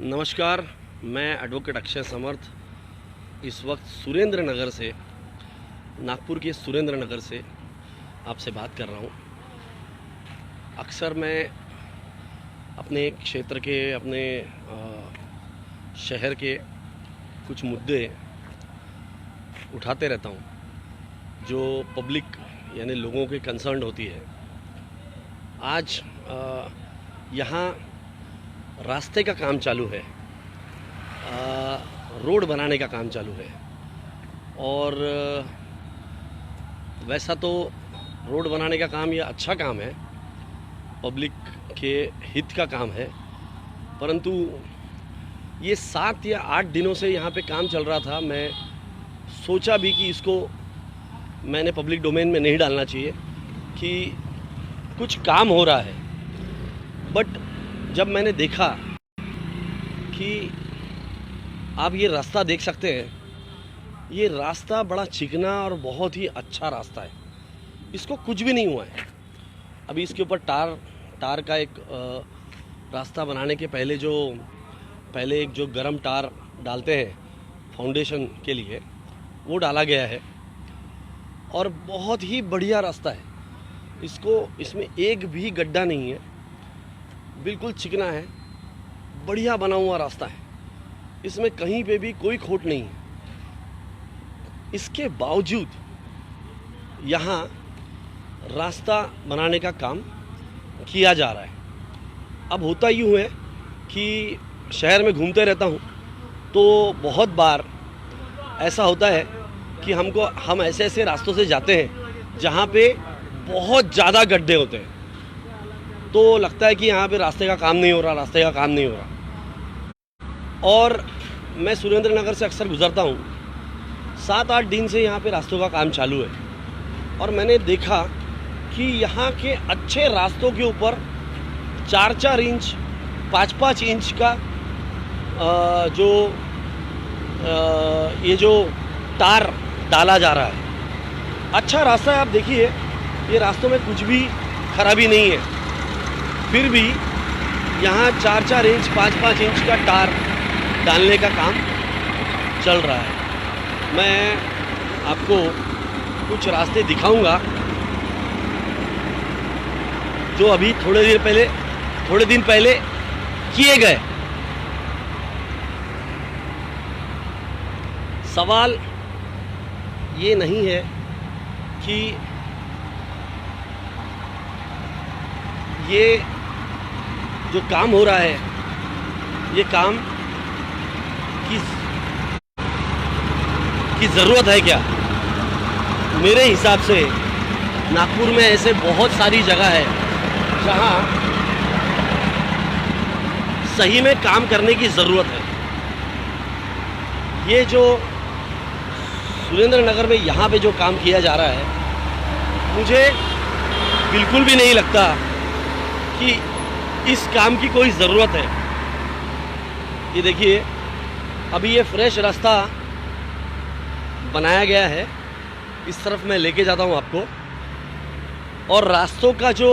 नमस्कार, मैं एडवोकेट अक्षय समर्थ इस वक्त सुरेंद्र नगर से, नागपुर के सुरेंद्र नगर से आपसे बात कर रहा हूँ। अक्सर मैं अपने क्षेत्र के, अपने शहर के कुछ मुद्दे उठाते रहता हूँ जो पब्लिक यानी लोगों के कंसर्न होती है। आज यहाँ रास्ते का काम चालू है, रोड बनाने का काम चालू है और वैसा तो रोड बनाने का काम ये अच्छा काम है, पब्लिक के हित का काम है, परंतु ये 7 या 8 दिनों से यहाँ पे काम चल रहा था। मैं सोचा भी कि इसको मैंने पब्लिक डोमेन में नहीं डालना चाहिए कि कुछ काम हो रहा है, बट जब मैंने देखा कि आप ये रास्ता देख सकते हैं, ये रास्ता बड़ा चिकना और बहुत ही अच्छा रास्ता है, इसको कुछ भी नहीं हुआ है। अभी इसके ऊपर टार का एक रास्ता बनाने के पहले एक जो गरम टार डालते हैं फाउंडेशन के लिए, वो डाला गया है और बहुत ही बढ़िया रास्ता है। इसमें एक भी गड्ढा नहीं है, बिल्कुल चिकना है, बढ़िया बना हुआ रास्ता है, इसमें कहीं पे भी कोई खोट नहीं है। इसके बावजूद यहाँ रास्ता बनाने का काम किया जा रहा है। अब होता यूँ है कि शहर में घूमते रहता हूँ तो बहुत बार ऐसा होता है कि हम ऐसे ऐसे रास्तों से जाते हैं जहाँ पे बहुत ज़्यादा गड्ढे होते हैं, तो लगता है कि यहाँ पे रास्ते का काम नहीं हो रहा। और मैं सुरेंद्र नगर से अक्सर गुजरता हूँ, 7-8 दिन से यहाँ पे रास्तों का काम चालू है और मैंने देखा कि यहाँ के अच्छे रास्तों के ऊपर 4-4 इंच 5-5 इंच का ये जो टार डाला जा रहा है। अच्छा रास्ता है, आप देखिए ये रास्तों में कुछ भी खराबी नहीं है, फिर भी यहाँ 4-4 इंच 5-5 इंच का टार डालने का काम चल रहा है। मैं आपको कुछ रास्ते दिखाऊंगा जो अभी थोड़े दिन पहले किए गए। सवाल ये नहीं है कि ये जो काम हो रहा है, ये काम की ज़रूरत है क्या? मेरे हिसाब से नागपुर में ऐसे बहुत सारी जगह है जहां सही में काम करने की ज़रूरत है। ये जो सुरेंद्र नगर में यहाँ पे जो काम किया जा रहा है, मुझे बिल्कुल भी नहीं लगता कि इस काम की कोई ज़रूरत है। ये देखिए, अभी ये फ्रेश रास्ता बनाया गया है, इस तरफ मैं लेके जाता हूँ आपको, और रास्तों का जो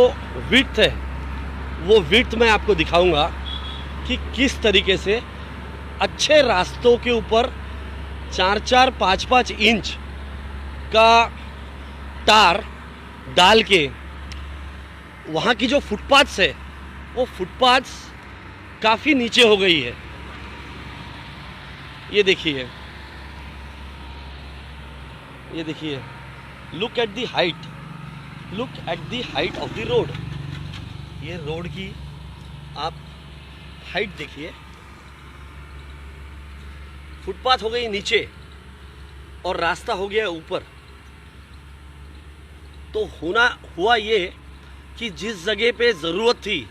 विड्थ है वो विड्थ मैं आपको दिखाऊंगा कि किस तरीके से अच्छे रास्तों के ऊपर 4-4 5-5 इंच का टार डाल के वहाँ की जो फुटपाथ्स है वो फुटपाथ्स काफ़ी नीचे हो गई है। ये देखिए, look at the height of the road. ये रोड की आप हाइट देखिए, फुटपाथ हो गई नीचे और रास्ता हो गया ऊपर। तो हुआ ये कि जिस जगह पे ज़रूरत थी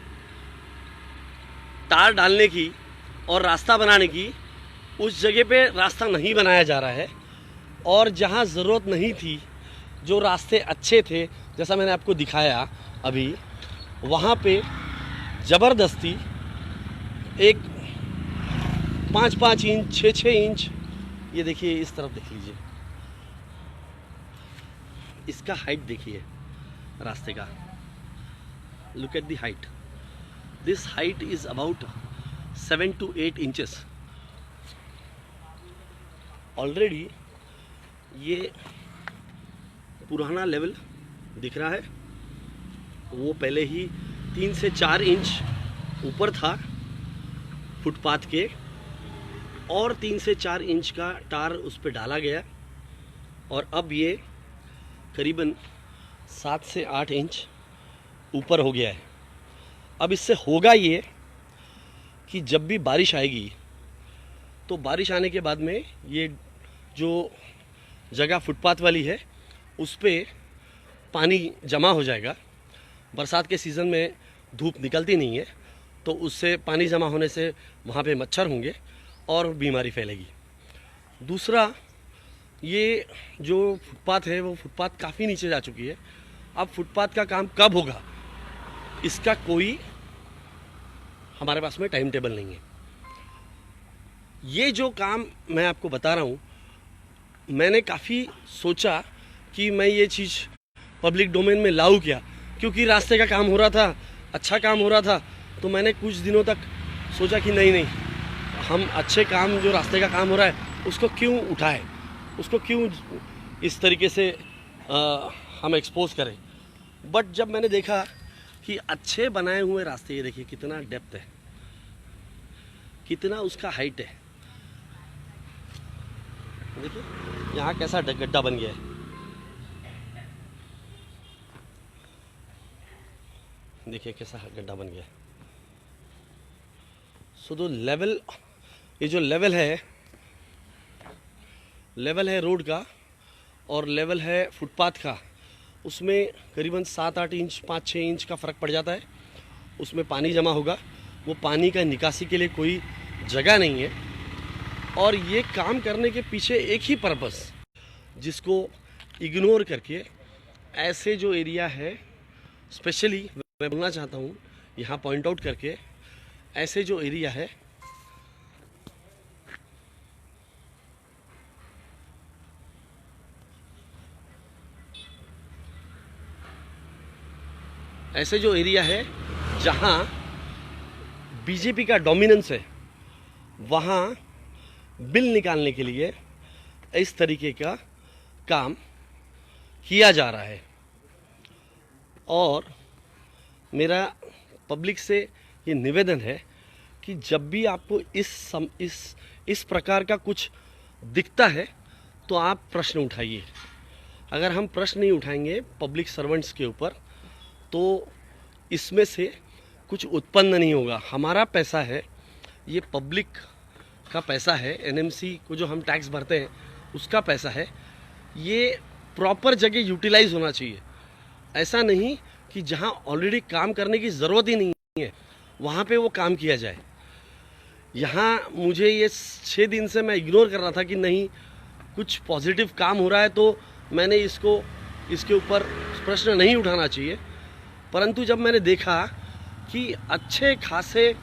टार डालने की और रास्ता बनाने की, उस जगह पे रास्ता नहीं बनाया जा रहा है, और जहाँ ज़रूरत नहीं थी, जो रास्ते अच्छे थे, जैसा मैंने आपको दिखाया अभी, वहाँ पे ज़बरदस्ती एक 5-5 इंच 6-6 इंच, ये देखिए इस तरफ देख लीजिए, इसका हाइट देखिए रास्ते का। Look at the height, this height is about 7 to 8 inches. Already ये पुराना लेवल दिख रहा है, वो पहले ही 3 से 4 इंच ऊपर था फुटपाथ के, और 3 से 4 इंच का टार उस पर डाला गया, और अब ये करीबन 7 से 8 इंच ऊपर हो गया है। अब इससे होगा ये कि जब भी बारिश आएगी तो बारिश आने के बाद में ये जो जगह फुटपाथ वाली है उस पर पानी जमा हो जाएगा। बरसात के सीज़न में धूप निकलती नहीं है, तो उससे पानी जमा होने से वहाँ पे मच्छर होंगे और बीमारी फैलेगी। दूसरा, ये जो फुटपाथ है वो फुटपाथ काफ़ी नीचे जा चुकी है। अब फुटपाथ का काम कब होगा इसका कोई हमारे पास में टाइम टेबल नहीं है। ये जो काम मैं आपको बता रहा हूँ, मैंने काफ़ी सोचा कि मैं ये चीज़ पब्लिक डोमेन में लाऊं क्या, क्योंकि रास्ते का काम हो रहा था, अच्छा काम हो रहा था, तो मैंने कुछ दिनों तक सोचा कि नहीं, हम अच्छे काम, जो रास्ते का काम हो रहा है उसको क्यों उठाएं, उसको क्यों इस तरीके से हम एक्सपोज करें। बट जब मैंने देखा कि अच्छे बनाए हुए रास्ते, ये देखिए कितना डेप्थ है, कितना उसका हाइट है, देखिए यहाँ कैसा गड्ढा बन गया है, देखिए कैसा गड्ढा बन गया है। सो तो लेवल, ये जो लेवल है रोड का और लेवल है फुटपाथ का, उसमें करीबन 7-8 इंच 5-6 इंच का फ़र्क पड़ जाता है। उसमें पानी जमा होगा, वो पानी का निकासी के लिए कोई जगह नहीं है। और ये काम करने के पीछे एक ही पर्पस, जिसको इग्नोर करके ऐसे जो एरिया है, स्पेशली मैं बोलना चाहता हूँ यहाँ पॉइंट आउट करके, ऐसे जो एरिया है जहाँ बीजेपी का डोमिनेंस है, वहाँ बिल निकालने के लिए इस तरीके का काम किया जा रहा है। और मेरा पब्लिक से ये निवेदन है कि जब भी आपको इस प्रकार का कुछ दिखता है तो आप प्रश्न उठाइए। अगर हम प्रश्न नहीं उठाएंगे पब्लिक सर्वेंट्स के ऊपर, तो इसमें से कुछ उत्पन्न नहीं होगा। हमारा पैसा है, ये पब्लिक का पैसा है, एनएमसी को जो हम टैक्स भरते हैं उसका पैसा है, ये प्रॉपर जगह यूटिलाइज होना चाहिए। ऐसा नहीं कि जहाँ ऑलरेडी काम करने की ज़रूरत ही नहीं है वहाँ पे वो काम किया जाए। यहाँ मुझे ये 6 दिन से मैं इग्नोर कर रहा था कि नहीं, कुछ पॉजिटिव काम हो रहा है तो मैंने इसके ऊपर प्रश्न नहीं उठाना चाहिए। परंतु जब मैंने देखा कि अच्छे खासे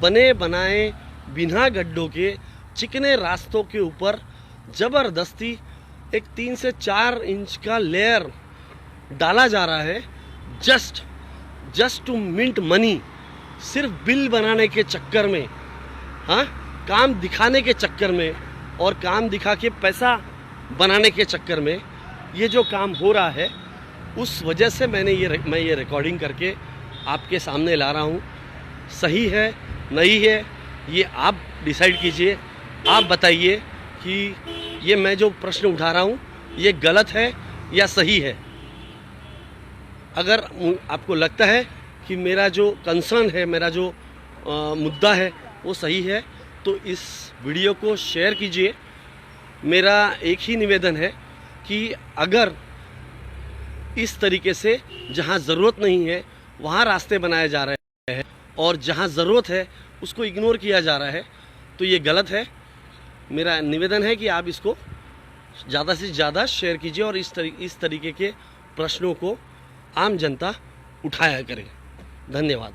बने बनाए बिना गड्ढों के चिकने रास्तों के ऊपर ज़बरदस्ती एक 3 से 4 इंच का लेयर डाला जा रहा है, जस्ट टू मिंट मनी, सिर्फ बिल बनाने के चक्कर में, हाँ, काम दिखाने के चक्कर में और काम दिखा के पैसा बनाने के चक्कर में ये जो काम हो रहा है, उस वजह से मैं ये रिकॉर्डिंग करके आपके सामने ला रहा हूँ। सही है नहीं है ये आप डिसाइड कीजिए। आप बताइए कि ये मैं जो प्रश्न उठा रहा हूँ ये गलत है या सही है। अगर आपको लगता है कि मेरा जो कंसर्न है, मेरा जो मुद्दा है वो सही है, तो इस वीडियो को शेयर कीजिए। मेरा एक ही निवेदन है कि अगर इस तरीके से जहाँ ज़रूरत नहीं है वहाँ रास्ते बनाए जा रहे हैं और जहाँ ज़रूरत है उसको इग्नोर किया जा रहा है, तो ये गलत है। मेरा निवेदन है कि आप इसको ज़्यादा से ज़्यादा शेयर कीजिए और इस तरीके के प्रश्नों को आम जनता उठाया करें। धन्यवाद।